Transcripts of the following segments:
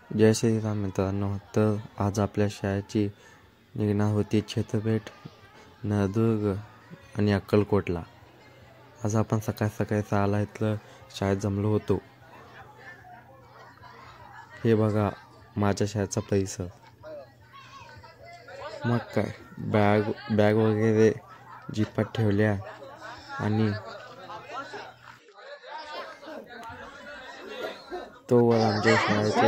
जय श्रीराम मित्रांनो. तर आज आपल्या शाळेची निघणार होती छत्रपेट, नळदुर्ग आणि अक्कलकोटला. आज आपण सकाळी 6ला इथलं शाळेत जमलो होतो. हे बघा माझ्या शाळेचा परिसर. मग काय बॅग वगैरे जीपात ठेवल्या आणि तोवर आमच्या शाळेचे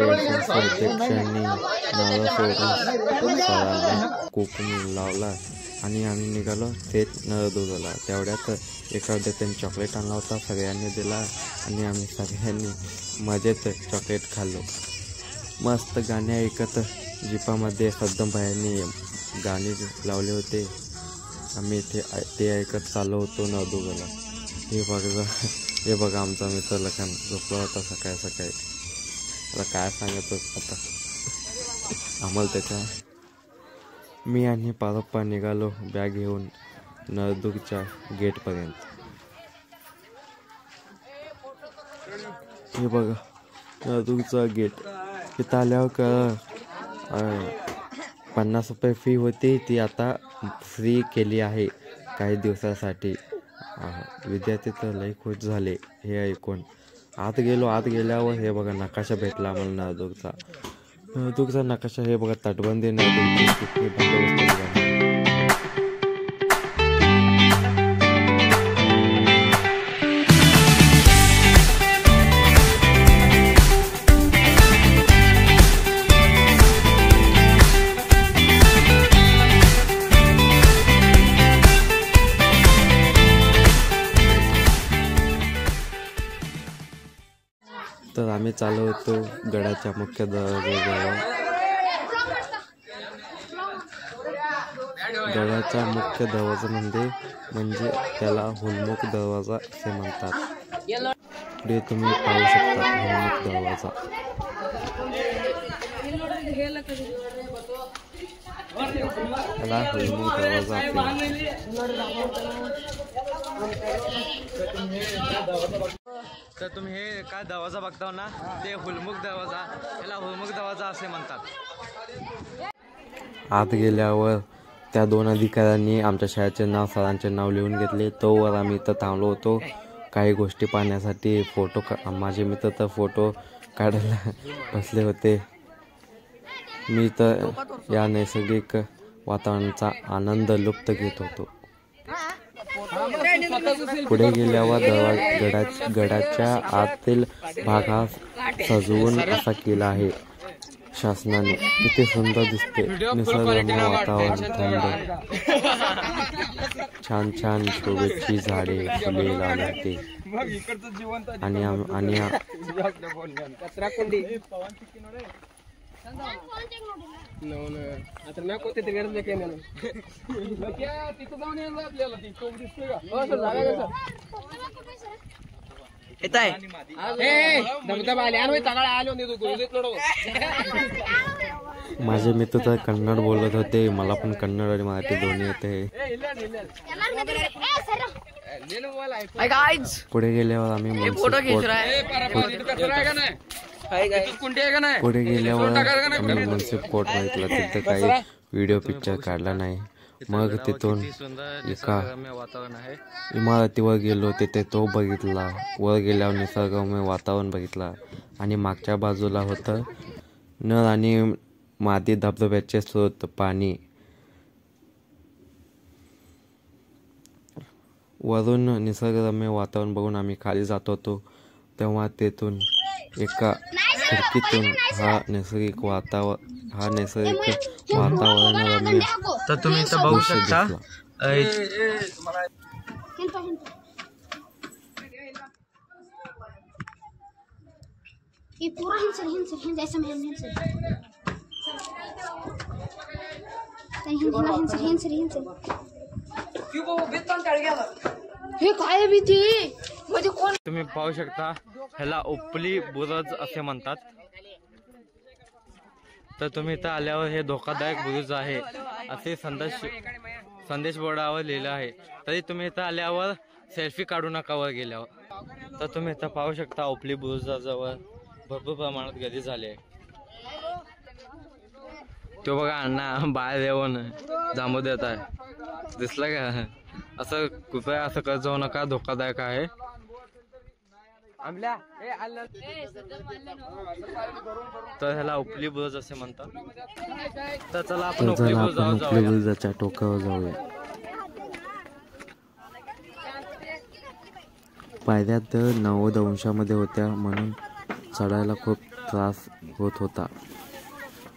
अध्यक्षांनी नारळ सोडून सरांना कोकण लावला आणि आम्ही निघालो थेट नळदुर्गला. तेवढ्यात एका विद्यार्थ्याने चॉकलेट आणला होता, सगळ्यांनी दिला आणि आम्ही सगळ्यांनी मजेत चॉकलेट खाल्लो. मस्त गाणे ऐकत जीपामध्ये सद्दाम भाईंनी गाणे लावले होते. आम्ही ते ऐकत चाललो होतो नळदुर्गला. हे बघा आमचा मित्र लखन झोपला होता सकाळी. आता काय सांगतो आता आम्हाला त्याच्या. मी आणि पारप्पा निघालो बॅग घेऊन नळदुर्गच्या गेटपर्यंत. हे बघा नळदुर्गचा गेट. इथं आल्यावर 50 रुपये फी होती, ती आता फ्री केली आहे काही दिवसासाठी. विद्यार्थी तर लई खुश झाले हे ऐकून. आत गेल्यावर हे बघा नकाशा भेटला आम्हाला नळदुर्गचा नकाशा. हे बघा तटबंदी नळदुर्गची किती बंदोबस्त. तर आम्ही चालू होतो गडाच्या मुख्य दरवाजाजवळ. गडाचा मुख्य दरवाजा म्हणजे त्याला हुलमुख दरवाजा असे म्हणतात. पुढे तुम्ही पाहू शकता हुलमुख दरवाजा. त्याला हुलमुख दरवाजा तर तुम्ही हे काय दरवाजा बघताव ना, ते हुलमुख दरवाजा, याला हुलमुख दरवाजा असे म्हणतात. आत गेल्यावर त्या 2 अधिकाऱ्यांनी आमच्या शाळेचे नाव, सरांचे नाव लिहून घेतले. तोवर आम्ही इथं थांबलो होतो काही गोष्टी पाहण्यासाठी. माझे मित्र तर फोटो काढायला बसले होते. मी तर या नैसर्गिक वातावरणाचा आनंद लुप्त घेत होतो. पुढे गेल्यावर गडाच्या आतील भाग हा सजवून असा केला आहे शासनाने. किती सुंदर दिसते. निसर्गरम्य वातावरण, थंड, छान शोभेची झाडे, फुले लावले होते आणि माझे मित्र तर कन्नड बोलत होते. मला पण कन्नड आणि मराठी दोन्ही येते. पुढे गेल्यावर आम्ही मुन्सिप कोर्ट बघितला. तिथे काही व्हिडिओ पिक्चर काढला नाही. मग तिथून एका इमारतीवर गेलो, तिथे तो बघितला. वर गेल्यावर निसर्गरम्य वातावरण बघितला आणि मागच्या बाजूला होतं नळ आणि मादी धबधब्याचे स्रोत, पाणी. वरून निसर्गरम्य वातावरण बघून आम्ही खाली जात होतो. तेव्हा तेथून एका खिडकीतून हा नैसर्गिक वातावरण रम्य तर तुम्ही इथं बघू शकता. तुम्ही पाहू शकता ह्याला उपली बुरुज असे म्हणतात. तर तुम्ही इथं आल्यावर हे धोकादायक बुरुज आहे असे संदेश बोर्डावर लिहिलं आहे. तरी तुम्ही इथं आल्यावर सेल्फी काढू नका वर गेल्यावर. तर तुम्ही इथं पाहू शकता उपली बुरुजाजवळ भरपूर प्रमाणात गर्दी झाली आहे. तो बघा अण्णा बाहेर येऊन जांभू देत आहे, दिसलं का? असं कृपया असं करत जाऊ नका, धोकादायक आहे. तर ह्याला उपली बुरुज असे म्हणतात. तर चला आपण उपली बुरुजाच्या टोकावर जाऊया. पायऱ्या तर 90 अंशामध्ये होत्या, म्हणून चढायला खूप त्रास होत होता.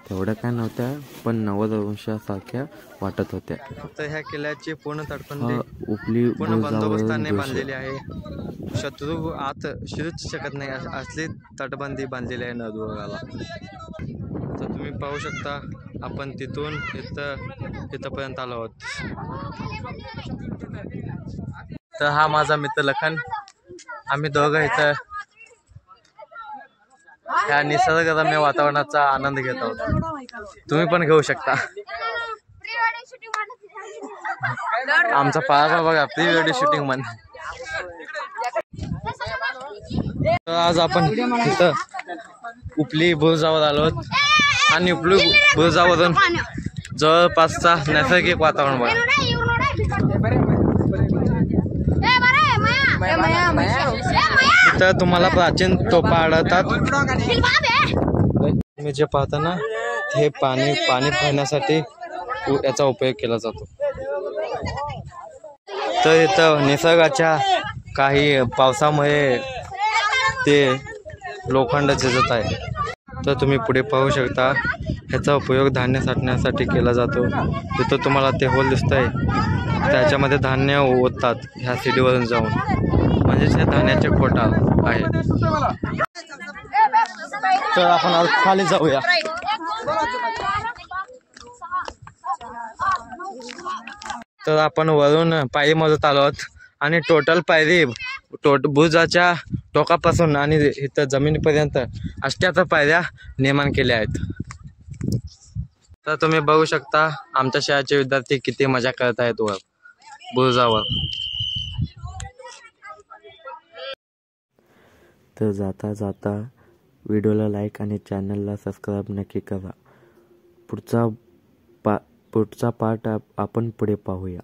तेवढ्या काय नव्हत्या, पण 90 अंशासारख्या वाटत होत्या. तर ह्या किल्ल्याची पूर्ण तटबंदी उपली पूर्ण बंदोबस्ताने बांधलेली आहे. शत्रू आत शिरूच शकत नाही असली तटबंदी बांधलेली आहे नळदुर्गाला. तर तुम्ही पाहू शकता, आपण तिथून इथपर्यंत आलो आहोत. तर हा माझा मित्र लखन, आम्ही दोघं इथं ह्या निसर्गरम्य वातावरणाचा आनंद घेत आहोत. तुम्ही पण घेऊ शकता. आमचा पारा बघा, प्री वेडिंग शूटिंग म्हण. तर आज आपण तिथं उपली बुरुजावर आलो आहोत आणि उपली बुरुजावरून जवळपासचा नैसर्गिक वातावरण बघा. इथं तुम्हाला प्राचीन तोफा आढळतात. तुम्ही जे पाहता ना, हे पाणी भरण्यासाठी याचा उपयोग केला जातो. तर इथं निसर्गाच्या काही पावसामुळे ते लोखंड झिजत आहे. तर तुम्ही पुढे पाहू शकता, ह्याचा उपयोग धान्य साठण्यासाठी केला जातो. तिथं तुम्हाला ते होल दिसतंय, त्याच्यामध्ये धान्य ओततात ह्या सीडीवरून जाऊन, म्हणजेच हे धान्याचे कोटा आहे. तर आपण आज खाली जाऊया. तर आपण वरून पायरी मोजत आलो आहोत आणि टोटल पायरी बुरुजाच्या टोकापासून आणि इथं जमिनीपर्यंत 78 पायऱ्या निर्माण केल्या आहेत. तर तुम्ही बघू शकता, आमच्या शाळेचे विद्यार्थी किती मजा करत आहेत वर बुरुजावर. तर जाता जाता व्हिडिओला लाईक आणि चॅनलला सबस्क्राईब नक्की करा. पुढचा पार्ट आपण पुढे पाहूया.